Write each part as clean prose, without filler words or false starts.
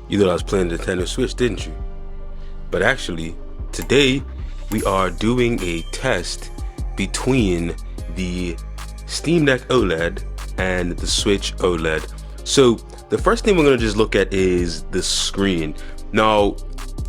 You thought I was playing the Nintendo Switch, didn't you? But actually, today we are doing a test between the Steam Deck OLED and the Switch OLED. So the first thing we're going to just look at is the screen. Now,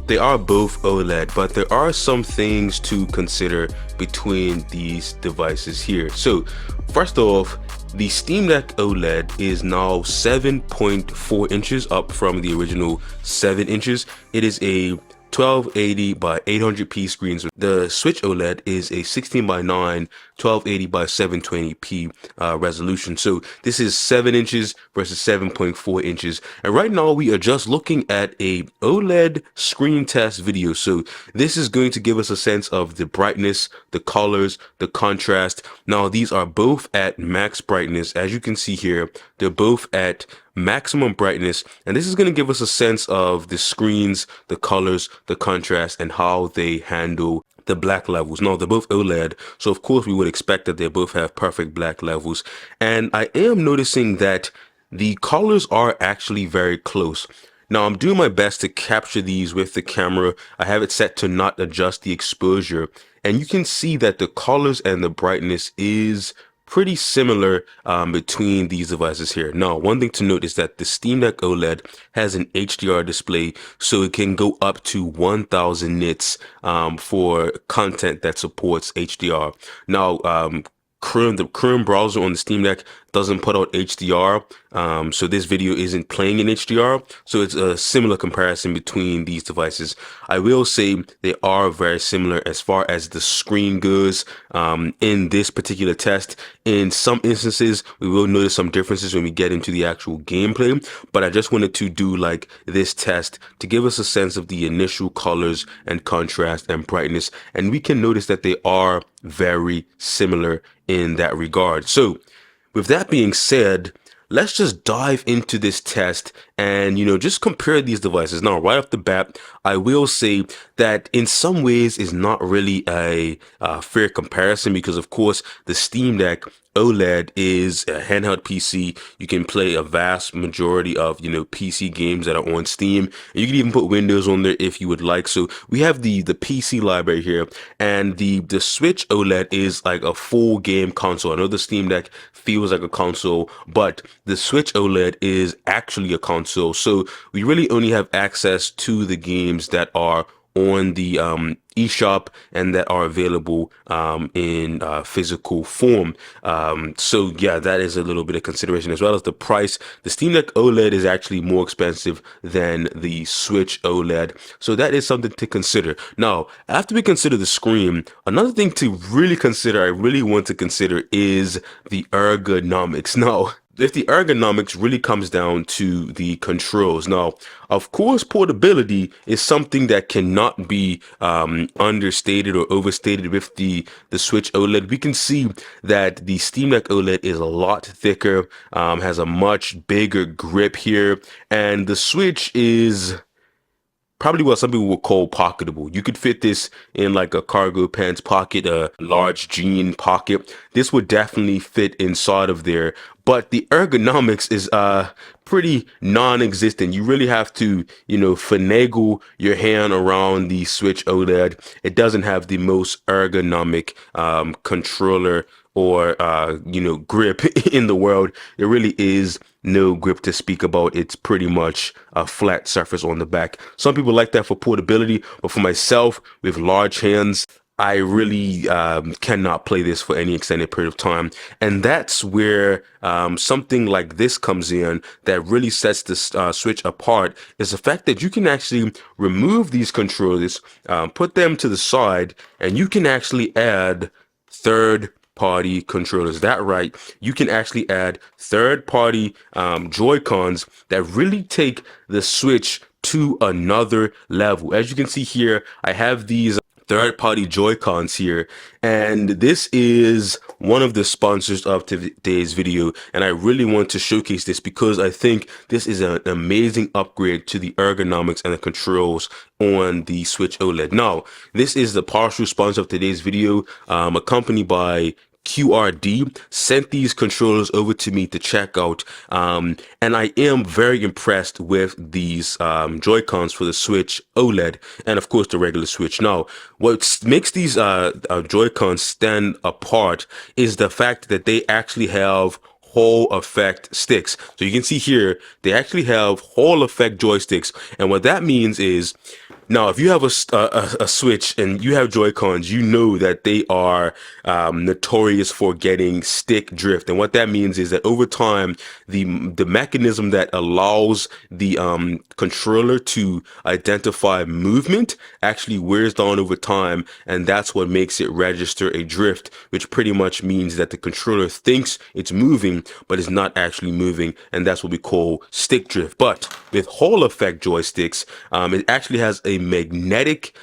they are both OLED, but there are some things to consider between these devices here. So first off, the Steam Deck OLED is now 7.4 inches up from the original 7 inches. It is a 1280 by 800p screens. The Switch OLED is a 16 by 9 1280 by 720p resolution. So this is 7 inches versus 7.4 inches. And right now we are just looking at a OLED screen test video. So this is going to give us a sense of the brightness, the colors, the contrast. Now these are both at max brightness. As you can see here, they're both at maximum brightness, and this is going to give us a sense of the screens, the colors, the contrast, and how they handle the black levels. Now they're both OLED, so of course we would expect that they both have perfect black levels, and I am noticing that the colors are actually very close. Now I'm doing my best to capture these with the camera. I have it set to not adjust the exposure, and you can see that the colors and the brightness is pretty similar between these devices here. Now, one thing to note is that the Steam Deck OLED has an HDR display, so it can go up to 1000 nits for content that supports HDR. Now, the Chrome browser on the Steam Deck doesn't put out HDR, so this video isn't playing in HDR, so it's a similar comparison between these devices. I will say they are very similar as far as the screen goes in this particular test. In some instances, we will notice some differences when we get into the actual gameplay, but I just wanted to do like this test to give us a sense of the initial colors and contrast and brightness, and we can notice that they are very similar in that regard. So with that being said, let's just dive into this test and, just compare these devices. Now, right off the bat, I will say that in some ways is not really a fair comparison because, of course, the Steam Deck OLED is a handheld PC. You can play a vast majority of, PC games that are on Steam. And you can even put Windows on there if you would like. So we have the PC library here, and the Switch OLED is like a full game console. I know the Steam Deck feels like a console, but the Switch OLED is actually a console. So we really only have access to the games that are on the eShop and that are available in physical form. So yeah, that is a little bit of consideration, as well as the price. The Steam Deck OLED is actually more expensive than the Switch OLED, so that is something to consider. Now, after we consider the screen, another thing to really consider, I really want to consider, is the ergonomics. Now, if the ergonomics really comes down to the controls. Now, of course, portability is something that cannot be understated or overstated with the Switch OLED. We can see that the Steam Deck OLED is a lot thicker, has a much bigger grip here, and the Switch is probably what some people would call pocketable. You could fit this in like a cargo pants pocket, a large jean pocket. This would definitely fit inside of there, but the ergonomics is pretty non-existent. You really have to, finagle your hand around the Switch OLED. It doesn't have the most ergonomic controller or grip in the world. There really is no grip to speak about. It's pretty much a flat surface on the back. Some people like that for portability, but for myself, with large hands, I really cannot play this for any extended period of time. And that's where something like this comes in that really sets the Switch apart, is the fact that you can actually remove these controllers, put them to the side, and you can actually add third-party controllers. That right, you can actually add third-party Joycons that really take the Switch to another level. As you can see here, I have these third-party Joycons here, and this is one of the sponsors of today's video, and I really want to showcase this because I think this is an amazing upgrade to the ergonomics and the controls on the Switch OLED. Now, this is the partial sponsor of today's video, a company by QRD sent these controllers over to me to check out, and I am very impressed with these Joy-Cons for the Switch OLED and of course the regular Switch. Now, what makes these Joy-Cons stand apart is the fact that they actually have Hall effect sticks. So you can see here, they actually have Hall effect joysticks. And what that means is, now, if you have a Switch and you have Joy-Cons, you know that they are notorious for getting stick drift. And what that means is that over time, the mechanism that allows the controller to identify movement actually wears down over time, and that's what makes it register a drift, which pretty much means that the controller thinks it's moving, but it's not actually moving, and that's what we call stick drift. But with Hall effect joysticks, it actually has a magnetic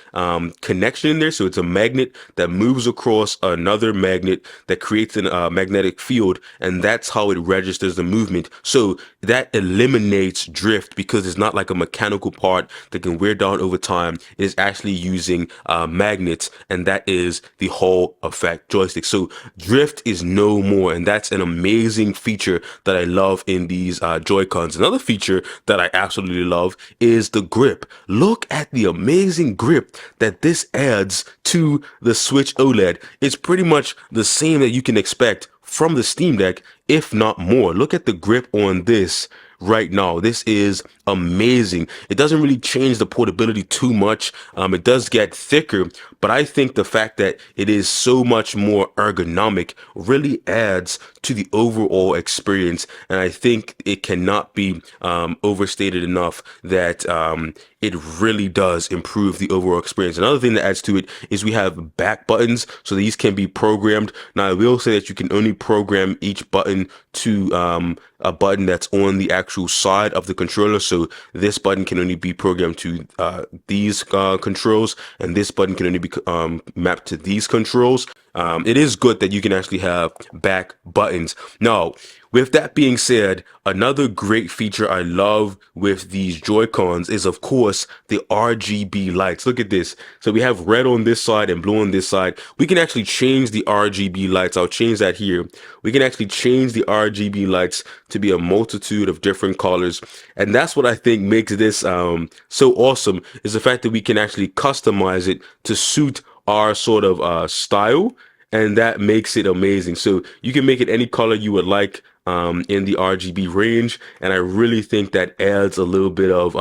connection in there. So it's a magnet that moves across another magnet that creates a magnetic field, and that's how it registers the movement. So that eliminates drift because it's not like a mechanical part that can wear down over time. It is actually using magnets, and that is the Hall effect joystick. So drift is no more, and that's an amazing feature that I love in these Joy-Cons. Another feature that I absolutely love is the grip. Look at the amazing grip that this adds to the Switch OLED. It's pretty much the same that you can expect from the Steam Deck, if not more. Look at the grip on this right now. This is amazing. It doesn't really change the portability too much. It does get thicker, but I think the fact that it is so much more ergonomic really adds to the overall experience. And I think it cannot be overstated enough that it really does improve the overall experience. Another thing that adds to it is we have back buttons, so these can be programmed. Now, I will say that you can only program each button to a button that's on the actual side of the controller. So this button can only be programmed to these controls, and this button can only be mapped to these controls. It is good that you can actually have back buttons. Now, with that being said, another great feature I love with these Joy-Cons is, of course, the RGB lights. Look at this. So we have red on this side and blue on this side. We can actually change the RGB lights. I'll change that here. We can actually change the RGB lights to be a multitude of different colors. And that's what I think makes this so awesome, is the fact that we can actually customize it to suit our sort of style. And that makes it amazing. So you can make it any color you would like in the RGB range, and I really think that adds a little bit of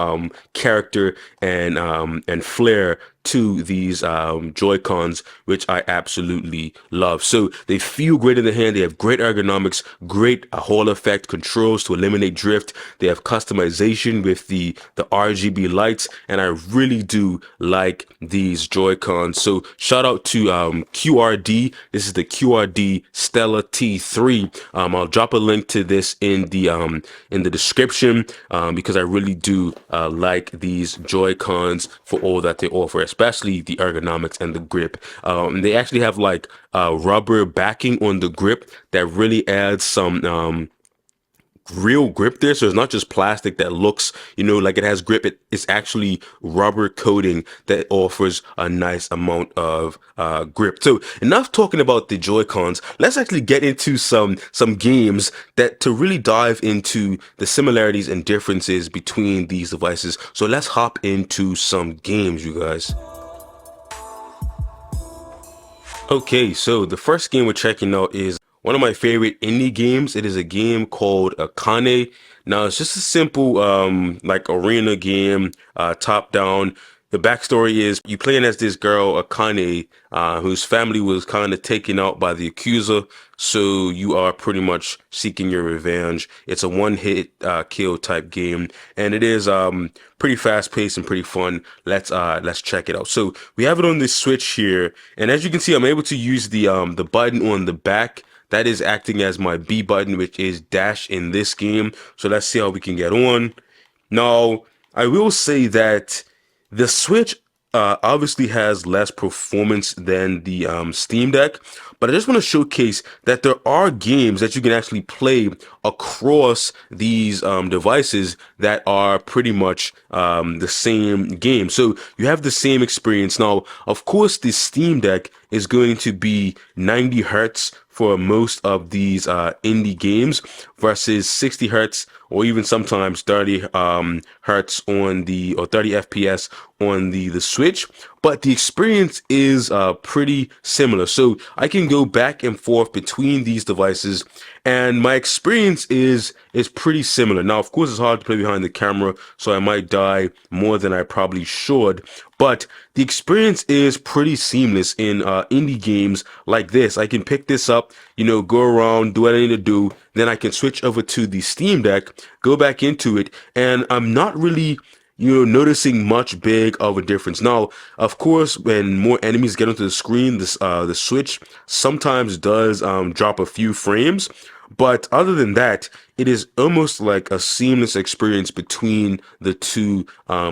character and flair to these Joy-Cons, which I absolutely love. So they feel great in the hand. They have great ergonomics, great Hall effect controls to eliminate drift. They have customization with the RGB lights, and I really do like these Joy-Cons. So shout out to QRD. This is the QRD Stella T3. I'll drop a link to this in the description because I really do like these Joy-Cons for all that they offer, especially the ergonomics and the grip. They actually have like rubber backing on the grip that really adds some real grip there. So it's not just plastic that looks, like it has grip. It's actually rubber coating that offers a nice amount of grip. So enough talking about the Joy-Cons. Let's actually get into some games that to really dive into the similarities and differences between these devices. So let's hop into some games, you guys. Okay, so the first game we're checking out is one of my favorite indie games. It is a game called Akane. Now, it's just a simple like arena game, top down. The backstory is you playing as this girl, Akane, whose family was kind of taken out by the accuser. So you are pretty much seeking your revenge. It's a one-hit kill type game, and it is pretty fast-paced and pretty fun. Let's check it out. So we have it on the Switch here, and as you can see, I'm able to use the button on the back. That is acting as my B button, which is dash in this game. So let's see how we can get on. Now, I will say that the Switch obviously has less performance than the Steam Deck, but I just want to showcase that there are games that you can actually play across these devices that are pretty much the same game. So you have the same experience. Now, of course, the Steam Deck is going to be 90 hertz for most of these indie games versus 60 hertz or even sometimes 30 hertz on the, or 30 FPS on the Switch, but the experience is pretty similar. So I can go back and forth between these devices, and my experience is pretty similar. Now, of course, it's hard to play behind the camera, so I might die more than I probably should, but the experience is pretty seamless in indie games like this. I can pick this up, go around, do what I need to do, then I can switch over to the Steam Deck, go back into it, and I'm not really noticing much big of a difference. Now, of course, when more enemies get onto the screen, the Switch sometimes does drop a few frames, but other than that, it is almost like a seamless experience between the two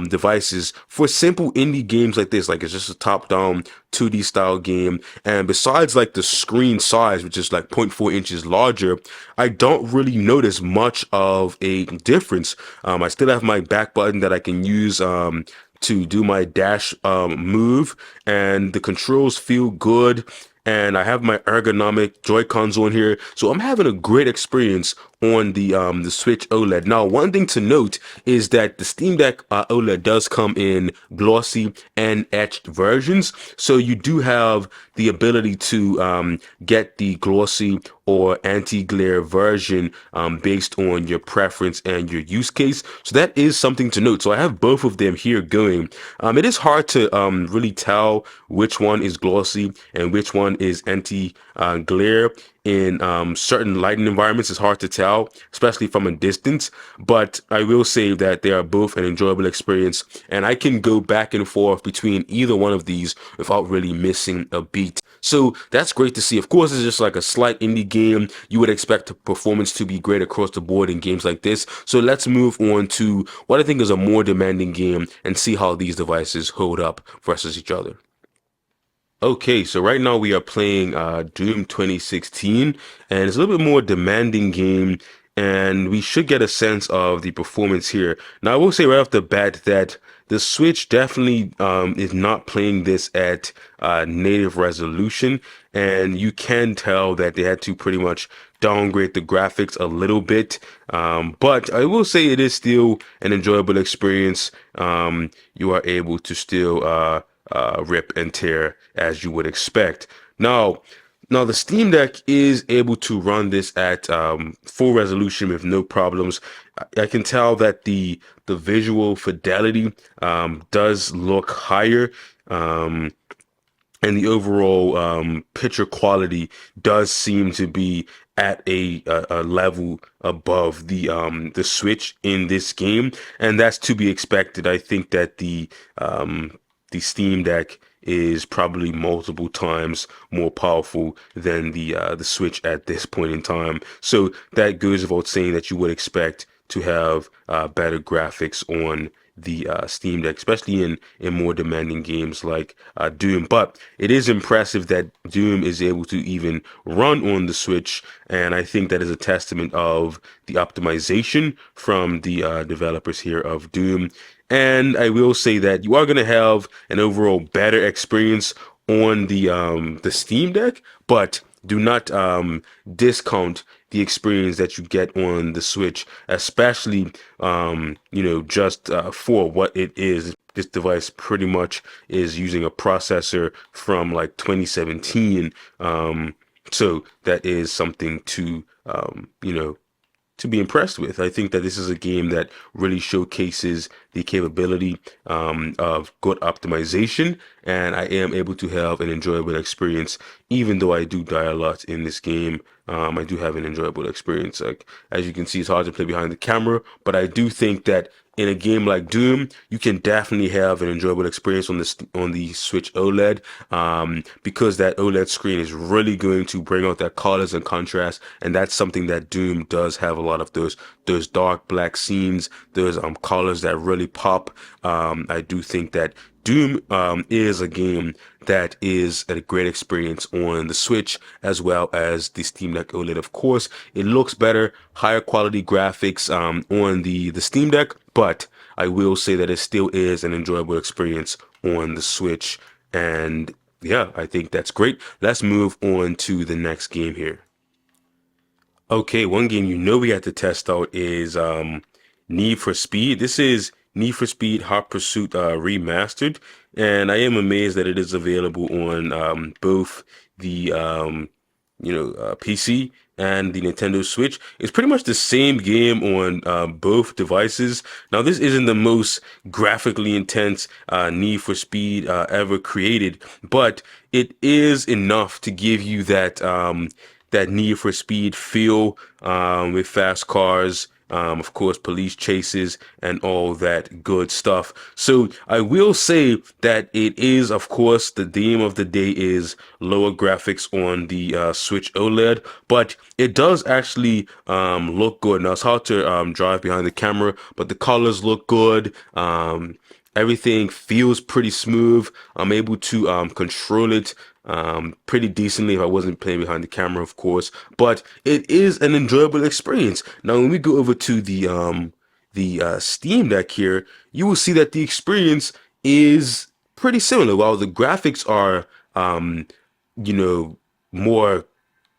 devices for simple indie games like this. Like, it's just a top-down 2D style game, and besides like the screen size, which is like 0.4 inches larger, I don't really notice much of a difference. I still have my back button that I can use to do my dash move, and the controls feel good, and I have my ergonomic Joycons on here, so I'm having a great experience on the Switch OLED. Now, one thing to note is that the Steam Deck OLED does come in glossy and etched versions, so you do have the ability to get the glossy or anti-glare version based on your preference and your use case. So that is something to note. So I have both of them here going. It is hard to really tell which one is glossy and which one is anti-glare. In certain lighting environments, it's hard to tell, especially from a distance, but I will say that they are both an enjoyable experience, and I can go back and forth between either one of these without really missing a beat. So that's great to see. Of course, it's just like a slight indie game. You would expect the performance to be great across the board in games like this. So let's move on to what I think is a more demanding game and see how these devices hold up versus each other. Okay, so right now we are playing Doom 2016, and it's a little bit more demanding game, and we should get a sense of the performance here. Now, I will say right off the bat that the Switch definitely is not playing this at native resolution, and you can tell that they had to pretty much downgrade the graphics a little bit. But I will say it is still an enjoyable experience. You are able to still rip and tear as you would expect. Now the Steam Deck is able to run this at full resolution with no problems. I can tell that the visual fidelity does look higher. And the overall picture quality does seem to be at a level above the Switch in this game, and that's to be expected. I think that the Steam Deck is probably multiple times more powerful than the Switch at this point in time. So that goes without saying that you would expect to have better graphics on the Steam Deck, especially in more demanding games like Doom. But it is impressive that Doom is able to even run on the Switch, and I think that is a testament of the optimization from the developers here of Doom. And I will say that you are going to have an overall better experience on the Steam Deck, but do not discount the experience that you get on the Switch, especially just for what it is. This device pretty much is using a processor from like 2017, so that is something to be impressed with. I think that this is a game that really showcases the capability of good optimization, and I am able to have an enjoyable experience, even though I do die a lot in this game. I do have an enjoyable experience. Like, as you can see, it's hard to play behind the camera, but I do think that in a game like Doom, you can definitely have an enjoyable experience on the Switch OLED, because that OLED screen is really going to bring out that colors and contrast, and that's something that Doom does have a lot of those dark black scenes, those colors that really pop. I do think that Doom is a game that is a great experience on the Switch as well as the Steam Deck OLED. Of course, it looks better, higher quality graphics on the Steam Deck, but I will say that it still is an enjoyable experience on the Switch. And yeah, I think that's great. Let's move on to the next game here. Okay, one game you know we had to test out is Need for Speed. This is Need for Speed Hot Pursuit Remastered, and I am amazed that it is available on both the PC and the Nintendo Switch. It's pretty much the same game on both devices. Now, this isn't the most graphically intense Need for Speed ever created, but it is enough to give you that Need for Speed feel with fast cars, of course, police chases and all that good stuff. So I will say that it is, of course, the theme of the day is lower graphics on the Switch OLED, but it does actually look good. Now it's hard to drive behind the camera, but the colors look good. Everything feels pretty smooth. I'm able to control it pretty decently if I wasn't playing behind the camera, of course. But it is an enjoyable experience. Now, when we go over to the Steam Deck here, you will see that the experience is pretty similar. While the graphics are, more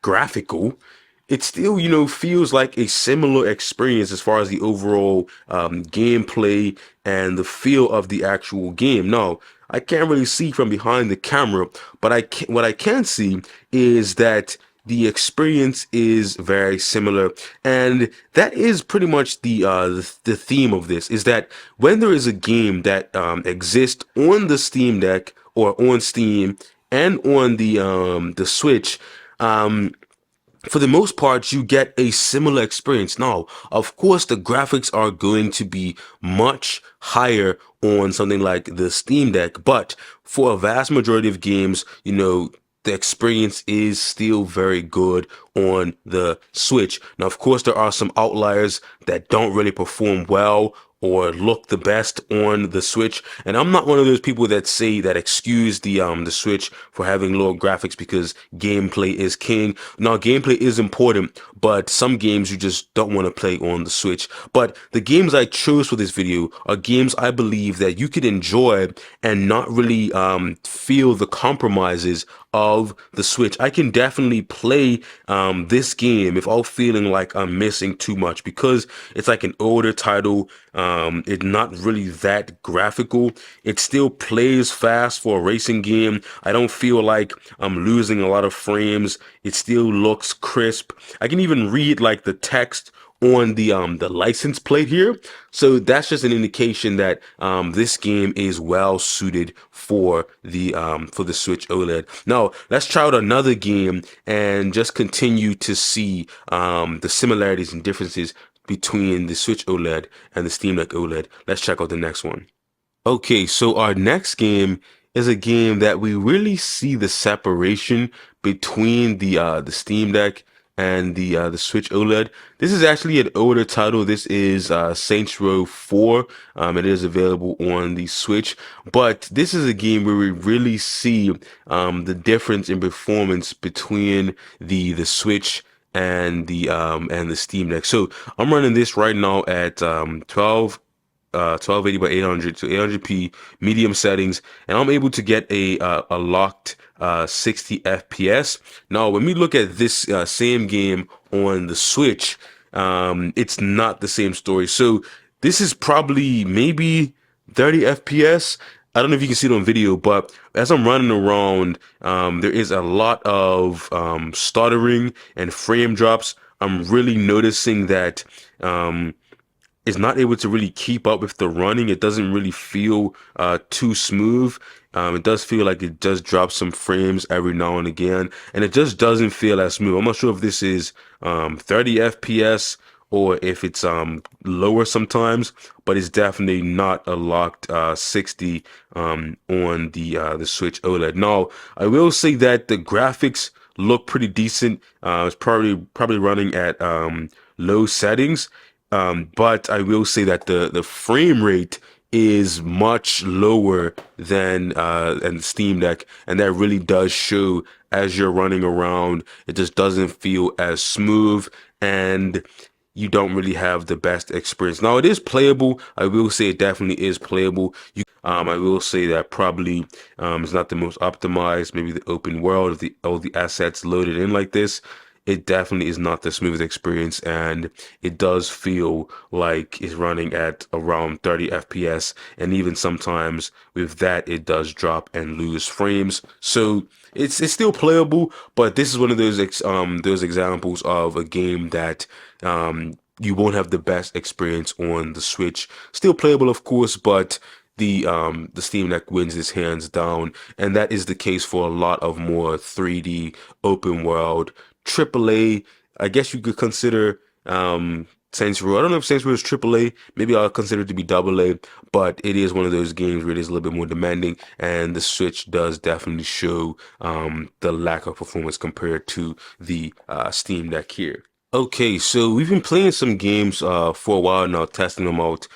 graphical, it still, feels like a similar experience as far as the overall gameplay and the feel of the actual game. Now, I can't really see from behind the camera, but what I can see is that the experience is very similar, and that is pretty much the theme of this. Is that when there is a game that exists on the Steam Deck or on Steam and on the Switch, for the most part, you get a similar experience. Now, of course, the graphics are going to be much higher on something like the Steam Deck, but for a vast majority of games, the experience is still very good on the Switch. Now, of course, there are some outliers that don't really perform well or look the best on the Switch. And I'm not one of those people that say that excuse the Switch for having lower graphics because gameplay is king. Now, gameplay is important, but some games you just don't want to play on the Switch. But the games I chose for this video are games I believe that you could enjoy and not really feel the compromises of the Switch. I can definitely play this game without feeling like I'm missing too much because it's like an older title. It's not really that graphical. It still plays fast for a racing game. I don't feel like I'm losing a lot of frames. It still looks crisp. I can even read like the text on the license plate here. So that's just an indication that this game is well suited for the Switch OLED. Now let's try out another game and just continue to see the similarities and differences between the Switch OLED and the Steam Deck OLED. Let's check out the next one. Okay, so our next game is a game that we really see the separation between the Steam Deck and the Switch OLED. This is actually an older title. This is Saints Row 4. It is available on the Switch, but this is a game where we really see the difference in performance between the Switch and the Steam Deck. So I'm running this right now at 1280 by 800, so 800p medium settings, and I'm able to get a locked 60 FPS. Now, when we look at this same game on the Switch, it's not the same story. So this is probably maybe 30 FPS. I don't know if you can see it on video, but as I'm running around, there is a lot of stuttering and frame drops. I'm really noticing that is not able to really keep up with the running. It doesn't really feel too smooth. It does feel like it does drop some frames every now and again, and it just doesn't feel as smooth. I'm not sure if this is 30 FPS or if it's lower sometimes, but it's definitely not a locked 60 on the Switch OLED. Now, I will say that the graphics look pretty decent. It's probably running at low settings. But I will say that the frame rate is much lower than the Steam Deck, and that really does show as you're running around. It just doesn't feel as smooth, and you don't really have the best experience. Now it is playable. I will say it definitely is playable. I will say that probably it's not the most optimized. Maybe the open world, of the all the assets loaded in like this, it definitely is not the smoothest experience, and it does feel like it's running at around 30 FPS, and even sometimes with that it does drop and lose frames. So it's still playable, but this is one of those examples of a game that you won't have the best experience on the Switch. Still playable, of course, but the Steam Deck wins this hands down, and that is the case for a lot of more 3D open world AAA. I guess you could consider Saints Row. I don't know if Saints Row is AAA. Maybe I'll consider it to be AA, but it is one of those games where it is a little bit more demanding, and the Switch does definitely show the lack of performance compared to the Steam Deck here. Okay, so we've been playing some games for a while now, testing them out.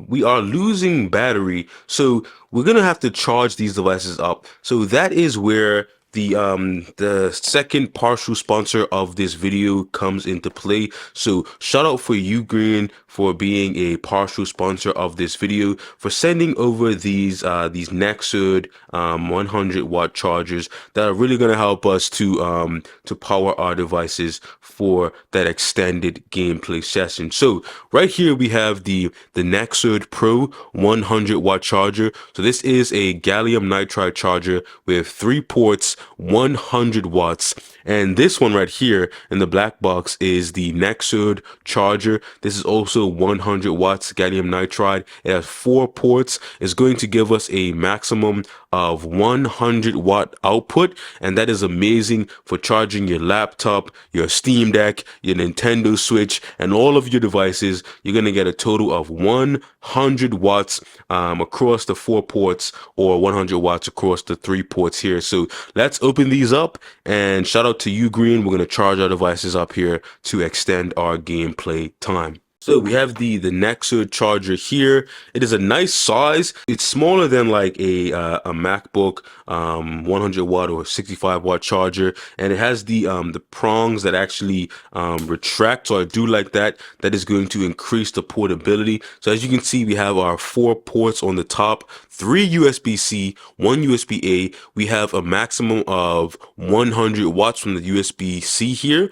We are losing battery, so we're gonna have to charge these devices up. So that is where the second partial sponsor of this video comes into play. So shout out for UGREEN for being a partial sponsor of this video, for sending over these Nexud 100-watt chargers that are really gonna help us to power our devices for that extended gameplay session. So right here we have the Nexud Pro 100-watt charger. So this is a gallium nitride charger with 3 ports, 100 watts. And this one right here in the black box is the Nexud charger. This is also 100 watts gallium nitride. It has 4 ports. It's going to give us a maximum of 100-watt output, and that is amazing for charging your laptop, your Steam Deck, your Nintendo Switch, and all of your devices. You're going to get a total of 100 watts across the 4 ports, or 100 watts across the 3 ports here. So let's open these up, and shout out to UGREEN. We're going to charge our devices up here to extend our gameplay time. So we have the Nexud charger here. It is a nice size. It's smaller than like a MacBook 100 watt or 65 watt charger, and it has the prongs that actually retract. So I do like that. That is going to increase the portability. So as you can see, we have our 4 ports on the top, 3 USB-C, 1 USB-A. We have a maximum of 100 watts from the USB-C here,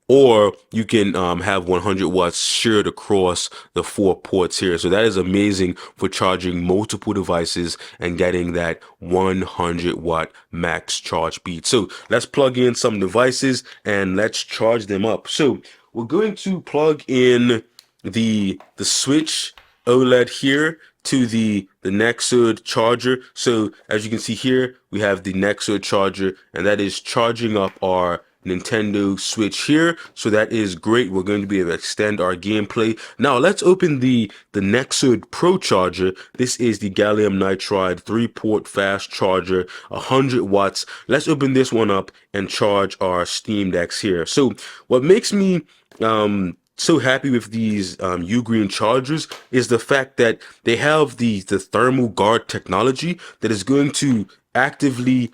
or you can have 100 watts shared across the 4 ports here. So that is amazing for charging multiple devices and getting that 100 watt max charge speed. So let's plug in some devices and let's charge them up. So we're going to plug in the Switch OLED here to the Nexud charger. So as you can see here, we have the Nexud charger, and that is charging up our Nintendo Switch here. So that is great. We're going to be able to extend our gameplay. Now let's open the Nexud Pro charger. This is the gallium nitride 3-port fast charger, 100 watts. Let's open this one up and charge our Steam Decks here. So what makes me so happy with these UGREEN chargers is the fact that they have the thermal guard technology that is going to actively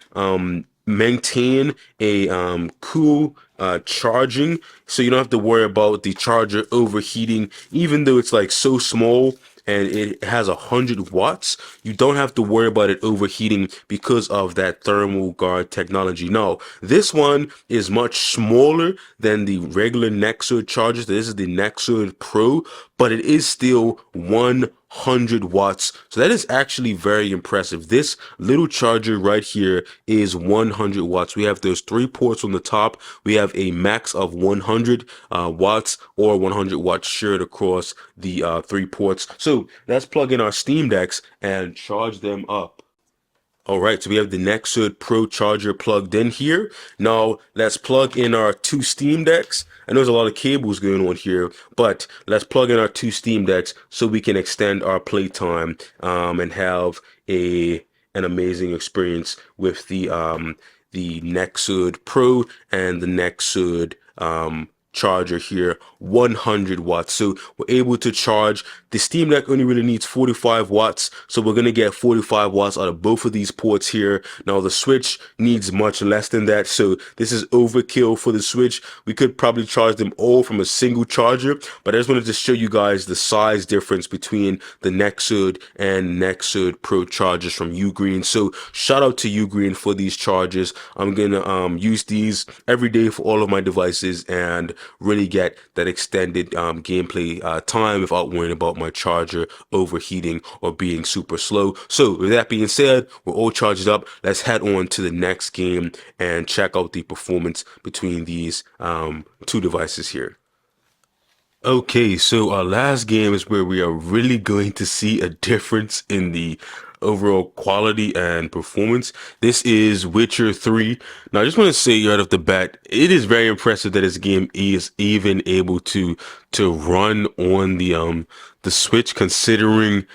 maintain a cool charging, so you don't have to worry about the charger overheating. Even though it's like so small and it has 100 watts, you don't have to worry about it overheating because of that thermal guard technology. No, this one is much smaller than the regular Nexud chargers. This is the Nexud Pro, but it is still 100 watts. So that is actually very impressive. This little charger right here is 100 watts. We have those 3 ports on the top. We have a max of 100 watts, or 100 watts shared across the 3 ports. So let's plug in our Steam Decks and charge them up. All right, so we have the Nexud Pro charger plugged in here. Now let's plug in our 2 Steam Decks. I know there's a lot of cables going on here, but let's plug in our 2 Steam Decks so we can extend our playtime and have an amazing experience with the Nexud Pro and the Nexud charger here, 100 watts. So we're able to charge. The Steam Deck only really needs 45 watts, so we're gonna get 45 watts out of both of these ports here. Now the Switch needs much less than that, so this is overkill for the Switch. We could probably charge them all from a single charger, but I just wanted to show you guys the size difference between the Nexud and Nexud Pro chargers from UGREEN. So shout out to UGREEN for these chargers. I'm gonna use these every day for all of my devices and really get that extended gameplay time without worrying about my charger overheating or being super slow. So with that being said, we're all charged up. Let's head on to the next game and check out the performance between these two devices here. Okay, so our last game is where we are really going to see a difference in the overall quality and performance. This is Witcher 3. Now, I just want to say right off the bat, it is very impressive that this game is even able to run on the Switch, considering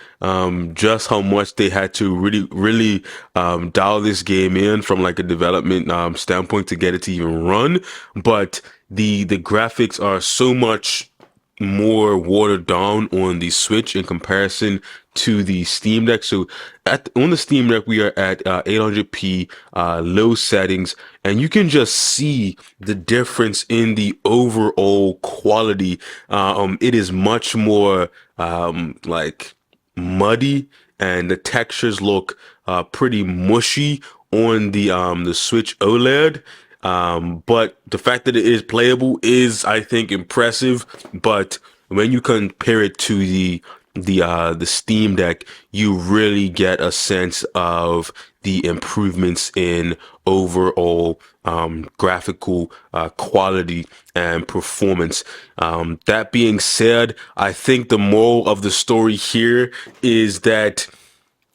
just how much they had to really dial this game in from like a development standpoint to get it to even run. But the graphics are so much more watered down on the Switch in comparison to the Steam Deck. So on the Steam Deck, we are at 800p low settings, and you can just see the difference in the overall quality. It is much more like muddy, and the textures look pretty mushy on the Switch OLED. But the fact that it is playable is, I think, impressive. But when you compare it to the Steam Deck, you really get a sense of the improvements in overall graphical quality and performance. That being said, I think the moral of the story here is that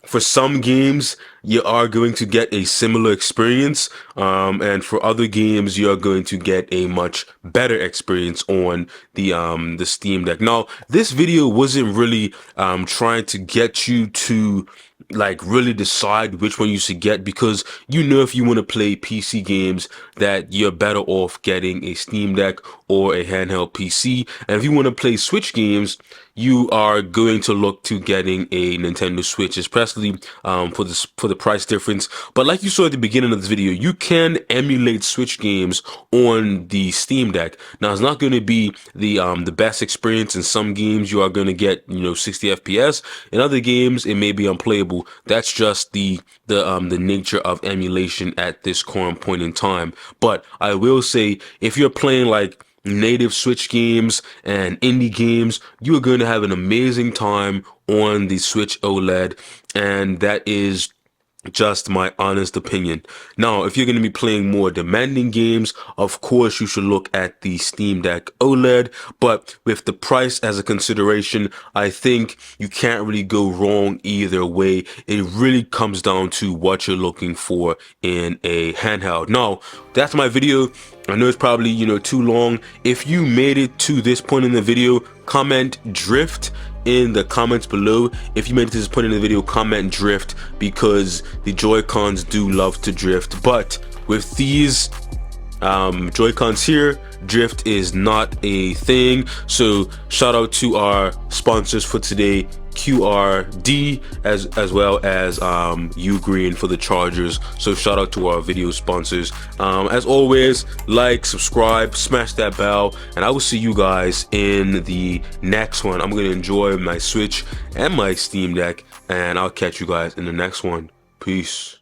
for some games, you are going to get a similar experience, and for other games, you are going to get a much better experience on the Steam Deck. Now, this video wasn't really trying to get you to like really decide which one you should get, because you know, if you want to play PC games, that you're better off getting a Steam Deck or a handheld PC, and if you want to play Switch games, you are going to look to getting a Nintendo Switch, especially for the price difference. But like you saw at the beginning of this video, you can emulate Switch games on the Steam Deck. Now, it's not going to be the best experience. In some games, you are going to get 60 FPS. In other games, it may be unplayable. That's just the nature of emulation at this current point in time. But I will say, if you're playing like native Switch games and indie games, you are going to have an amazing time on the Switch OLED, and that is just my honest opinion. Now, if you're going to be playing more demanding games, of course you should look at the Steam Deck OLED, but with the price as a consideration, I think you can't really go wrong either way. It really comes down to what you're looking for in a handheld. Now, that's my video. I know it's probably too long. If you made it to this point in the video, comment drift in the comments below. If you made it to this point in the video, comment drift, because the Joy-Cons do love to drift. But with these Joy-Cons here, drift is not a thing. So shout out to our sponsors for today, QRD, as well as UGREEN for the chargers. So shout out to our video sponsors. As always, like, subscribe, smash that bell, and I will see you guys in the next one. I'm gonna enjoy my Switch and my Steam Deck, and I'll catch you guys in the next one. Peace.